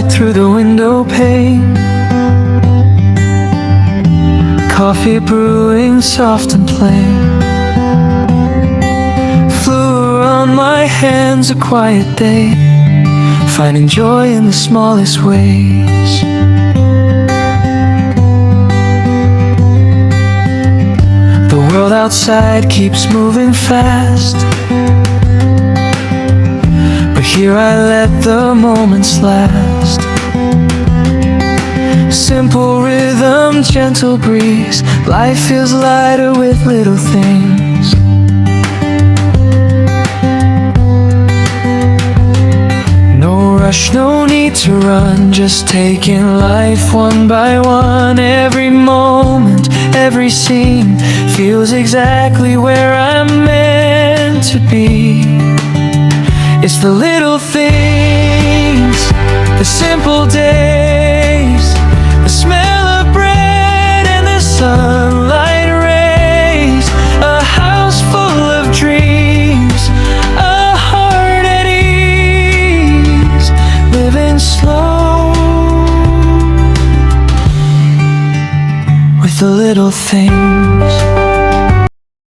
sunlight through the window pane, coffee brewing soft and plain. Flew around my hands a quiet day, finding joy in the smallest ways. The world outside keeps moving fast, but here I let the moments last. Simple rhythm, gentle breeze, life feels lighter with little things. No rush, no need to run, just taking life one by one. Every moment, every scene feels exactly where I'm meant to be. It's the little things, the simple days, the smell of bread and the sunlight rays, a house full of dreams, a heart at ease, living slow with the little things.